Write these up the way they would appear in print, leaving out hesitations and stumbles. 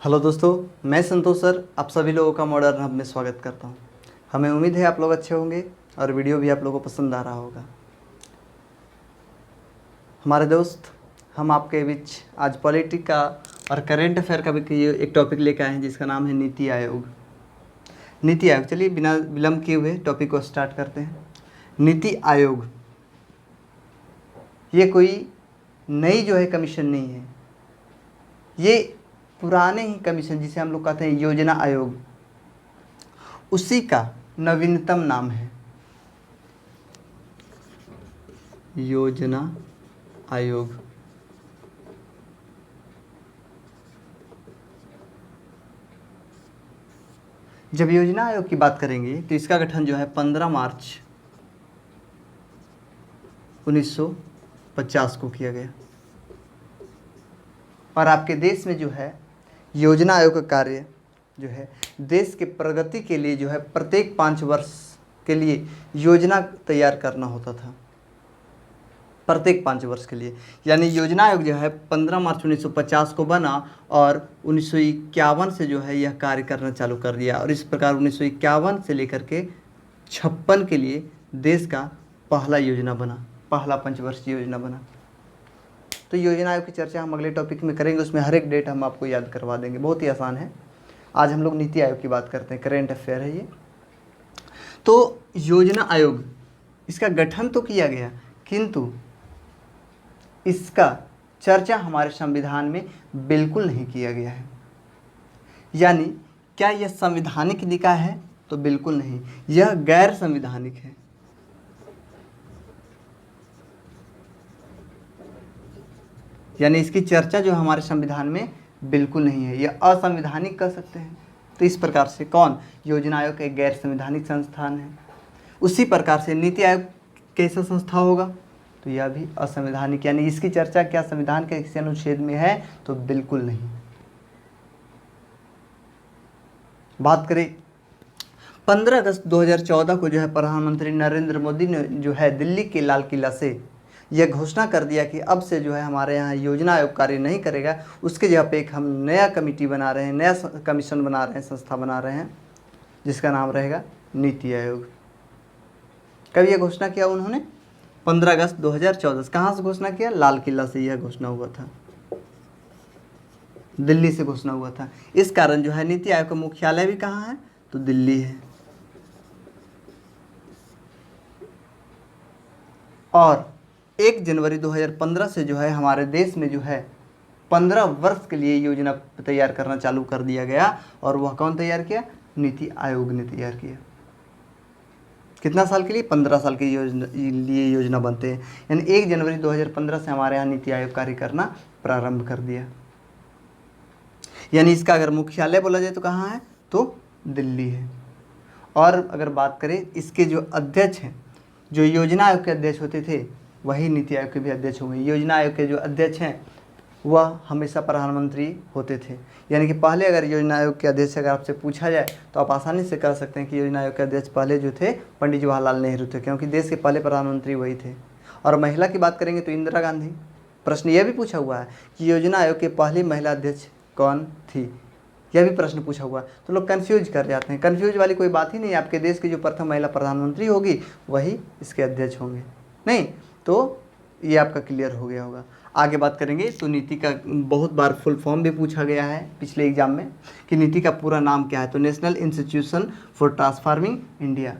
Hello दोस्तों, मैं संतोष sir आप सभी लोगों का मॉडर्न हब में स्वागत करता हूं। हमें उम्मीद है आप लोग अच्छे होंगे और वीडियो भी आप लोगों को पसंद आ रहा होगा। हमारे दोस्त, हम आपके बीच आज पॉलिटिक का और करेंट अफेयर का भी एक टॉपिक लेकर आए हैं जिसका नाम है नीति आयोग। नीति आयोग, चलिए बिना विलंब किए हुए टॉपिक को स्टार्ट करते हैं। नीति आयोग ये कोई नई जो है कमीशन नहीं है, ये पुराने ही कमीशन जिसे हम लोग कहते हैं योजना आयोग, उसी का नवीनतम नाम है योजना आयोग। जब योजना आयोग की बात करेंगे तो इसका गठन जो है 15 मार्च 1950 को किया गया और आपके देश में जो है योजना आयोग का कार्य जो है देश के प्रगति के लिए जो है प्रत्येक 5 वर्ष के लिए योजना तैयार करना होता था, प्रत्येक 5 वर्ष के लिए। यानी योजना आयोग जो है 15 मार्च 1950 को बना और 1951 से जो है यह कार्य करना चालू कर दिया और इस प्रकार 1951 से लेकर के 56 के लिए देश का पहला योजना बना, पहला पंचवर्षीय योजना बना। तो योजना आयोग की चर्चा हम अगले टॉपिक में करेंगे, उसमें हर एक डेट हम आपको याद करवा देंगे, बहुत ही आसान है। आज हम लोग नीति आयोग की बात करते हैं, करेंट अफेयर है ये। तो योजना आयोग, इसका गठन तो किया गया किंतु इसका चर्चा हमारे संविधान में बिल्कुल नहीं किया गया है। यानी क्या यह संवैधानिक निकाय है? तो बिल्कुल नहीं, यह गैर संवैधानिक है। यानी इसकी चर्चा जो हमारे संविधान में बिल्कुल नहीं है, यह असंवैधानिक कह सकते हैं। तो इस प्रकार से कौन? योजना आयोग एक गैर संवैधानिक संस्थान है। उसी प्रकार से नीति आयोग कैसा संस्था होगा? तो यह भी असंवैधानिक, यानी इसकी चर्चा क्या संविधान के किसी अनुच्छेद में है? तो बिल्कुल नहीं। बात करें 15 अगस्त 2014 को जो है प्रधानमंत्री नरेंद्र मोदी ने जो है दिल्ली के लाल किला से यह घोषणा कर दिया कि अब से जो है हमारे यहाँ योजना आयोग कार्य नहीं करेगा, उसके जगह पे एक हम नया कमेटी बना रहे हैं, नया कमीशन बना रहे हैं, संस्था बना रहे हैं जिसका नाम रहेगा नीति आयोग। कब यह घोषणा किया उन्होंने? 15 अगस्त 2014। कहाँ से घोषणा किया? लाल किला से यह घोषणा हुआ था, दिल्ली से घोषणा हुआ था। इस कारण जो है नीति आयोग का मुख्यालय भी कहाँ है? तो दिल्ली है। और 1 जनवरी 2015 से जो है हमारे देश में जो है 15 वर्ष के लिए योजना तैयार करना चालू कर दिया गया और वह कौन तैयार किया? नीति आयोग ने तैयार किया। कितना साल के लिए? 15 साल के लिए योजना बनते हैं। यानी 1 जनवरी 2015 से हमारे यहाँ नीति आयोग कार्य करना प्रारंभ कर दिया। यानी इसका अगर मुख्यालय बोला जाए तो कहाँ है? तो दिल्ली है। और अगर बात करें इसके जो अध्यक्ष हैं, जो योजना आयोग के अध्यक्ष होते थे वही नीति आयोग के भी अध्यक्ष होंगे। योजना आयोग के जो अध्यक्ष हैं वह हमेशा प्रधानमंत्री होते थे। यानी कि पहले अगर योजना आयोग के अध्यक्ष अगर आपसे पूछा जाए तो आप आसानी से कह सकते हैं कि योजना आयोग के अध्यक्ष पहले जो थे पंडित जवाहरलाल नेहरू थे, क्योंकि देश के पहले प्रधानमंत्री वही थे। और महिला की बात करेंगे तो इंदिरा गांधी। प्रश्न यह भी पूछा हुआ है कि योजना आयोग की पहली महिला अध्यक्ष कौन थी, यह भी प्रश्न पूछा हुआ है। तो लोग कन्फ्यूज कर जाते हैं। कन्फ्यूज वाली कोई बात ही नहीं। आपके देश की जो प्रथम महिला प्रधानमंत्री होगी वही इसके अध्यक्ष होंगे। नहीं तो ये आपका क्लियर हो गया होगा। आगे बात करेंगे तो नीति का बहुत बार फुल फॉर्म भी पूछा गया है पिछले एग्जाम में कि नीति का पूरा नाम क्या है। तो national institution for transforming India,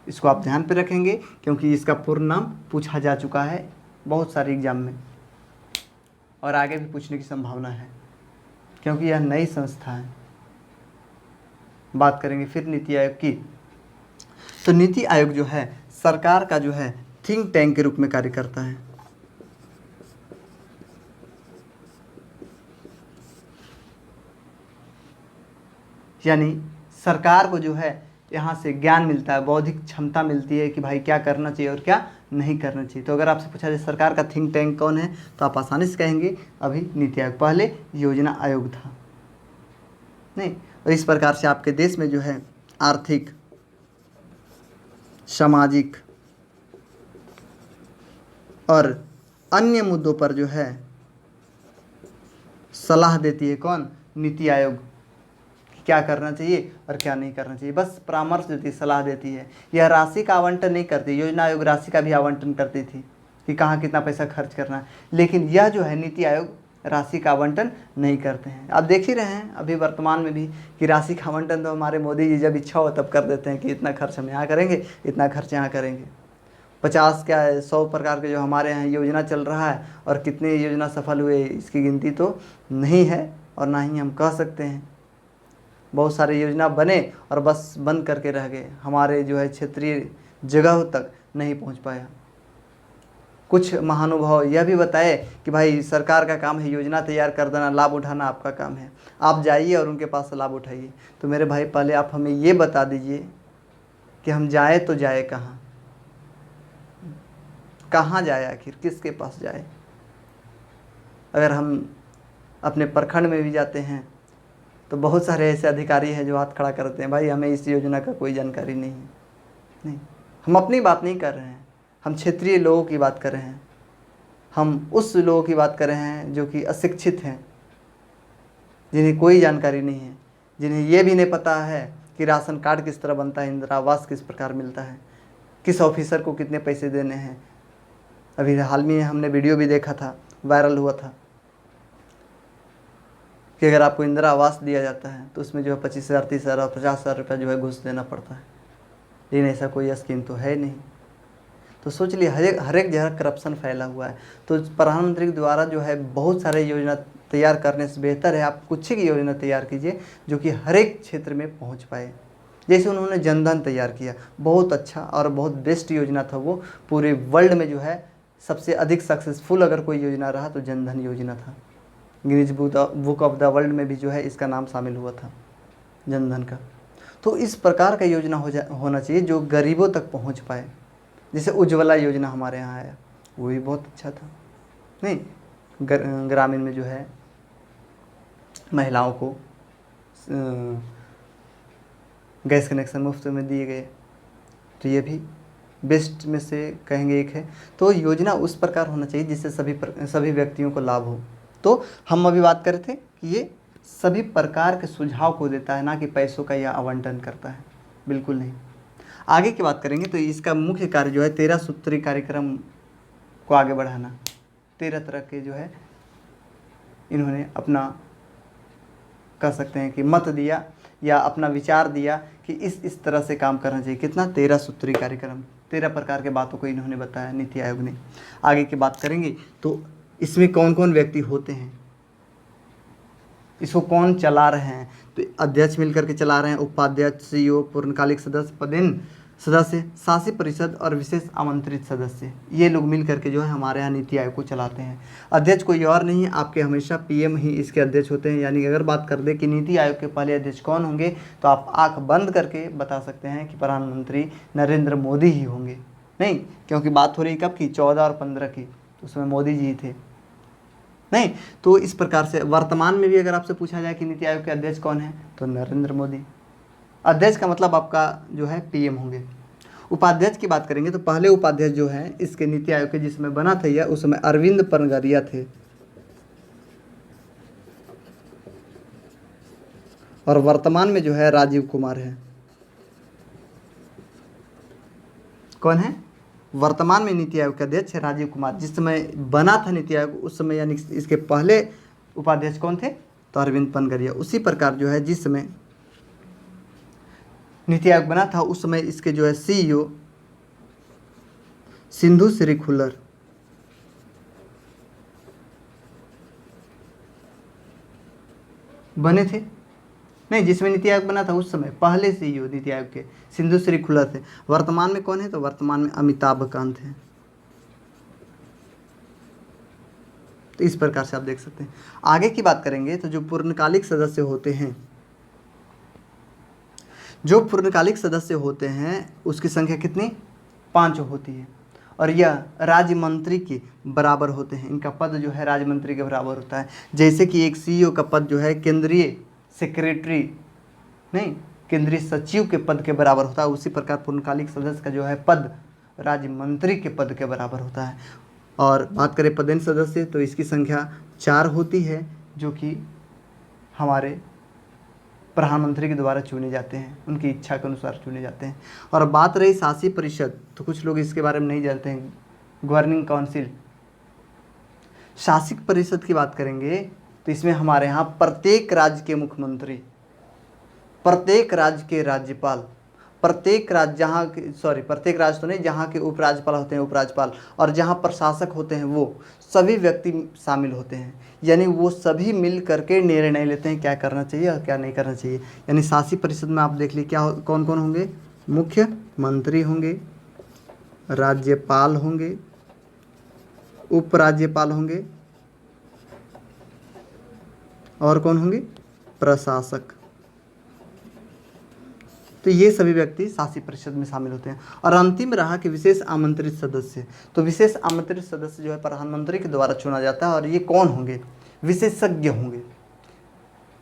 इसको आप ध्यान पे रखेंगे क्योंकि इसका पूर्ण नाम पूछा जा चुका है बहुत सारे एग्जाम में और आगे भी पूछने की संभावना है क्योंकि यह नई संस्था है। बात करेंगे फिर नीति आयोग की। तो नीति आयोग जो है सरकार का जो है थिंक टैंक के रूप में कार्य करता है। यानी सरकार को जो है यहाँ से ज्ञान मिलता है, बौद्धिक क्षमता मिलती है कि भाई क्या करना चाहिए और क्या नहीं करना चाहिए। तो अगर आपसे पूछा जाए सरकार का थिंक टैंक कौन है तो आप आसानी से कहेंगे अभी नीति आयोग, पहले योजना आयोग था। नहीं, और इस प्रकार से आपके देश में जो है आर्थिक, सामाजिक और अन्य मुद्दों पर जो है सलाह देती है कौन? नीति आयोग। क्या करना चाहिए और क्या नहीं करना चाहिए, बस परामर्श देती है, सलाह देती है। यह राशि का आवंटन नहीं करती। योजना आयोग राशि का भी आवंटन करती थी कि कहाँ कितना पैसा खर्च करना है, लेकिन यह जो है नीति आयोग राशि का आवंटन नहीं करते हैं। आप देख ही रहे हैं अभी वर्तमान में भी कि राशि का आवंटन तो हमारे मोदी जी जब इच्छा हो तब कर देते हैं कि इतना खर्च हम यहाँ करेंगे, इतना खर्च यहाँ करेंगे। 50 क्या है 100 प्रकार के जो हमारे यहाँ योजना चल रहा है, और कितने योजना सफल हुए इसकी गिनती तो नहीं है और ना ही हम कह सकते हैं। बहुत सारे योजना बने और बस बंद करके रह गए, हमारे जो है क्षेत्रीय जगह तक नहीं पहुंच पाया। कुछ महानुभाव यह भी बताए कि भाई सरकार का काम है योजना तैयार कर देना, लाभ उठाना आपका काम है, आप जाइए और उनके पास से लाभ उठाइए। तो मेरे भाई पहले आप हमें ये बता दीजिए कि हम जाए तो जाए कहाँ, कहाँ जाए, आखिर किसके पास जाए? अगर हम अपने प्रखंड में भी जाते हैं तो बहुत सारे ऐसे अधिकारी हैं जो हाथ खड़ा करते हैं, भाई हमें इस योजना का कोई जानकारी नहीं है। नहीं, हम अपनी बात नहीं कर रहे हैं, हम क्षेत्रीय लोगों की बात कर रहे हैं। हम उस लोगों की बात कर रहे हैं जो कि अशिक्षित हैं, जिन्हें कोई जानकारी नहीं है, जिन्हें ये भी नहीं पता है कि राशन कार्ड किस तरह बनता है, इंदिरा आवास किस प्रकार मिलता है, किस ऑफिसर को कितने पैसे देने हैं। अभी हाल में हमने वीडियो भी देखा था, वायरल हुआ था कि अगर आपको इंदिरा आवास दिया जाता है तो उसमें जो है 25,000, 30,000 और 50,000 रुपये जो है घूस देना पड़ता है, लेकिन ऐसा कोई स्कीम तो है नहीं। तो सोच लिए हर एक जगह करप्शन फैला हुआ है। तो प्रधानमंत्री के द्वारा जो है बहुत सारे योजना तैयार करने से बेहतर है आप कुछ ही योजना तैयार कीजिए जो कि हर एक क्षेत्र में पहुंच पाए। जैसे उन्होंने जनधन तैयार किया, बहुत अच्छा और बहुत बेस्ट योजना था वो। पूरे वर्ल्ड में जो है सबसे अधिक सक्सेसफुल अगर कोई योजना रहा तो जनधन योजना था। Guinness book of the world में भी जो है इसका नाम शामिल हुआ था, जनधन का। तो इस प्रकार का योजना होना चाहिए जो गरीबों तक पहुंच पाए। जैसे उज्ज्वला योजना हमारे यहाँ आया, वो भी बहुत अच्छा था। नहीं, ग्रामीण में जो है महिलाओं को गैस कनेक्शन मुफ्त में दिए गए, तो ये भी बेस्ट में से कहेंगे एक है। तो योजना उस प्रकार होना चाहिए जिससे सभी व्यक्तियों को लाभ हो। तो हम अभी बात कर रहे थे कि ये सभी प्रकार के सुझाव को देता है, ना कि पैसों का यह आवंटन करता है, बिल्कुल नहीं। आगे की बात करेंगे तो इसका मुख्य कार्य जो है 13 सूत्री कार्यक्रम को आगे बढ़ाना। 13 तरह के जो है इन्होंने अपना कह सकते हैं कि मत दिया या अपना विचार दिया कि इस तरह से काम करना चाहिए। कितना? 13 सूत्री कार्यक्रम, 13 प्रकार के बातों को इन्होंने बताया नीति आयोग ने। आगे की बात करेंगे तो इसमें कौन कौन व्यक्ति होते हैं, इसको कौन चला रहे हैं? तो अध्यक्ष मिलकर के चला रहे हैं, उपाध्यक्ष, सीईओ, पूर्णकालिक सदस्य, पदेन सदस्य, शासी परिषद और विशेष आमंत्रित सदस्य, ये लोग मिल करके जो है हमारे यहाँ नीति आयोग को चलाते हैं। अध्यक्ष कोई और नहीं है, आपके हमेशा पीएम ही इसके अध्यक्ष होते हैं। यानी कि अगर बात कर दे कि नीति आयोग के पहले अध्यक्ष कौन होंगे तो आप आंख बंद करके बता सकते हैं कि प्रधानमंत्री नरेंद्र मोदी ही होंगे। नहीं, क्योंकि बात हो रही कब की? 14 और 15 की, तो उसमें मोदी जी थे। नहीं, तो इस प्रकार से वर्तमान में भी अगर आपसे पूछा जाए कि नीति आयोग के अध्यक्ष कौन है तो नरेंद्र मोदी। अध्यक्ष का मतलब आपका जो है पीएम होंगे। उपाध्यक्ष की बात करेंगे तो पहले उपाध्यक्ष जो है इसके नीति आयोग के जिसमें बना था यह, उस समय अरविंद पनगरिया थे, और वर्तमान में जो है राजीव कुमार है। कौन है? वर्तमान में नीति आयोग के अध्यक्ष है राजीव कुमार। जिस समय बना था नीति आयोग उस समय यानी इसके पहले उपाध्यक्ष कौन थे? तो अरविंद पनगरिया। उसी प्रकार जो है जिस समय नीति आयोग बना था उस समय इसके जो है सीईओ सिंधु श्री खुल्लर। बने थे? नहीं, जिसमें नीति आयोग बना था उस समय पहले सीईओ नीति आयोग के सिंधु श्री खुल्लर थे। वर्तमान में कौन है? तो वर्तमान में अमिताभ कांत हैं। तो इस प्रकार से आप देख सकते हैं। आगे की बात करेंगे तो जो पूर्णकालिक सदस्य होते हैं, जो पूर्णकालिक सदस्य होते हैं उसकी संख्या कितनी? 5 होती है, और यह राज्य मंत्री के बराबर होते हैं। इनका पद जो है राज्य मंत्री के बराबर होता है। जैसे कि एक सीईओ का पद जो है केंद्रीय सेक्रेटरी नहीं केंद्रीय सचिव के पद के बराबर होता है, उसी प्रकार पूर्णकालिक सदस्य का जो है पद राज्य मंत्री के पद के बराबर होता है। और बात करें पदेन सदस्य तो इसकी संख्या 4 होती है। जो कि हमारे प्रधानमंत्री के द्वारा चुने जाते हैं, उनकी इच्छा के अनुसार चुने जाते हैं। और बात रही शासी परिषद, तो कुछ लोग इसके बारे में नहीं जानते हैं, गवर्निंग काउंसिल। शासिक परिषद की बात करेंगे तो इसमें हमारे यहाँ प्रत्येक राज्य के मुख्यमंत्री, प्रत्येक राज्य के राज्यपाल, प्रत्येक राज्य तो नहीं, जहाँ के उपराज्यपाल होते हैं उपराज्यपाल, और जहाँ प्रशासक होते हैं वो सभी व्यक्ति शामिल होते हैं। यानी वो सभी मिल करके निर्णय लेते हैं क्या करना चाहिए और क्या नहीं करना चाहिए। यानी शासी परिषद में आप देख लीजिए क्या कौन कौन होंगे, मुख्यमंत्री होंगे, राज्यपाल होंगे, उपराज्यपाल होंगे, और कौन होंगे, प्रशासक। तो ये सभी व्यक्ति शासी परिषद में शामिल होते हैं। और अंतिम रहा कि विशेष आमंत्रित सदस्य। तो विशेष आमंत्रित सदस्य जो है प्रधानमंत्री के द्वारा चुना जाता है, और ये कौन होंगे, विशेषज्ञ होंगे,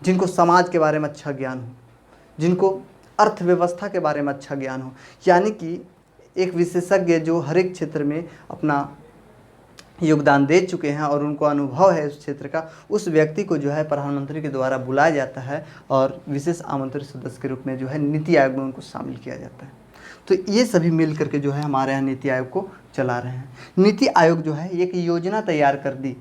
जिनको समाज के बारे में अच्छा ज्ञान हो, जिनको अर्थव्यवस्था के बारे में अच्छा ज्ञान हो। यानी कि एक विशेषज्ञ जो हर एक क्षेत्र में अपना योगदान दे चुके हैं और उनको अनुभव है उस क्षेत्र का, उस व्यक्ति को जो है प्रधानमंत्री के द्वारा बुलाया जाता है और विशेष आमंत्रित सदस्य के रूप में जो है नीति आयोग में उनको शामिल किया जाता है। तो ये सभी मिल करके जो है हमारे यहाँ नीति आयोग को चला रहे हैं। नीति आयोग जो है एक योजना तैयार कर दी।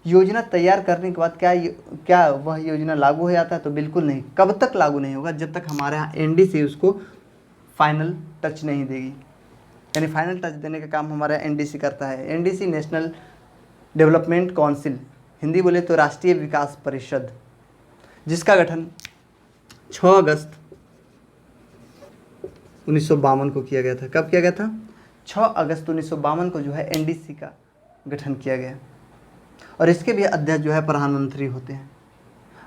योजना तैयार करने के बाद क्या वह योजना लागू हो जाता है? तो बिल्कुल नहीं। कब तक लागू नहीं होगा? जब तक हमारे यहाँ एनडीसी उसको फाइनल टच नहीं देगी। यानी फाइनल टच देने का काम हमारा एनडीसी करता है। NDC national development council, Hindi बोले तो राष्ट्रीय विकास परिषद, जिसका गठन 6 अगस्त 1952 को किया गया था। कब किया गया था? 6 अगस्त 1952 को जो है एनडीसी का गठन किया गया। और इसके भी अध्यक्ष जो है प्रधानमंत्री होते हैं।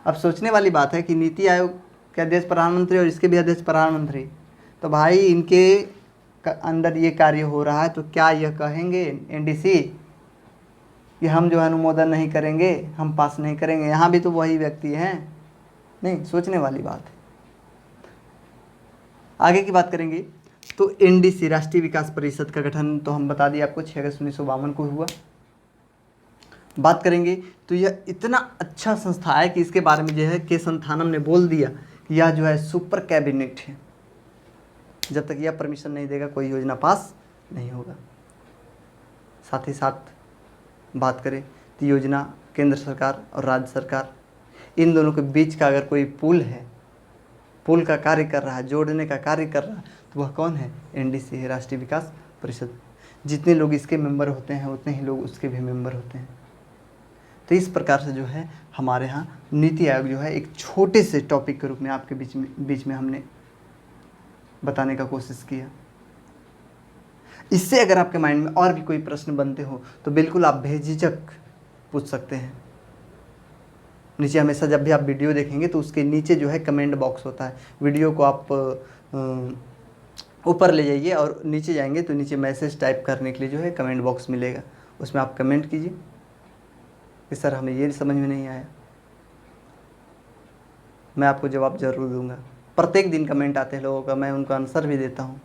अब सोचने वाली बात है कि नीति आयोग के अध्यक्ष प्रधानमंत्री और इसके भी अध्यक्ष प्रधानमंत्री, तो भाई इनके अंदर ये कार्य हो रहा है, तो क्या यह कहेंगे एनडीसी कि हम जो है अनुमोदन नहीं करेंगे, हम पास नहीं करेंगे? यहाँ भी तो वही व्यक्ति हैं। नहीं, सोचने वाली बात है। आगे की बात करेंगे तो एनडीसी राष्ट्रीय विकास परिषद का गठन तो हम बता दिए आपको 6 अगस्त 1952 को हुआ। बात करेंगे तो यह इतना अच्छा संस्था है कि इसके बारे में जो है के संथानम ने बोल दिया कि यह जो है सुपर कैबिनेट है। जब तक यह परमिशन नहीं देगा कोई योजना पास नहीं होगा। साथ ही साथ बात करें तो योजना केंद्र सरकार और राज्य सरकार इन दोनों के बीच का अगर कोई पुल है, पुल का कार्य कर रहा है, जोड़ने का कार्य कर रहा है, तो वह कौन है? एनडीसी है, राष्ट्रीय विकास परिषद। जितने लोग इसके मेंबर होते हैं उतने ही लोग उसके भी मेंबर होते हैं। तो इस प्रकार से जो है हमारे यहाँ नीति आयोग जो है एक छोटे से टॉपिक के रूप में आपके बीच में हमने बताने का कोशिश किया। इससे अगर आपके माइंड में और भी कोई प्रश्न बनते हो तो बिल्कुल आप बेझिझक पूछ सकते हैं। नीचे हमेशा जब भी आप वीडियो देखेंगे तो उसके नीचे जो है कमेंट बॉक्स होता है। वीडियो को आप ऊपर ले जाइए और नीचे जाएंगे तो नीचे मैसेज टाइप करने के लिए जो है कमेंट बॉक्स मिलेगा, उसमें आप कमेंट कीजिए कि सर हमें ये समझ में नहीं आया। मैं आपको जवाब ज़रूर दूंगा। प्रत्येक दिन कमेंट आते हैं लोगों का, मैं उनका आंसर भी देता हूँ।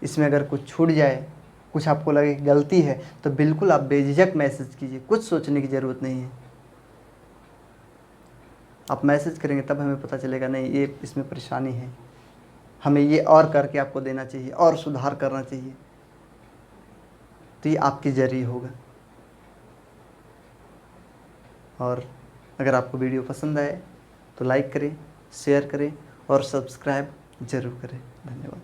इसमें अगर कुछ छूट जाए, कुछ आपको लगे गलती है, तो बिल्कुल आप बेझिझक मैसेज कीजिए, कुछ सोचने की ज़रूरत नहीं है। आप मैसेज करेंगे तब हमें पता चलेगा नहीं ये इसमें परेशानी है, हमें ये और करके आपको देना चाहिए और सुधार करना चाहिए। तो ये आपके जरिए होगा। और अगर आपको वीडियो पसंद आए तो लाइक करें, शेयर करें और सब्सक्राइब ज़रूर करें। धन्यवाद।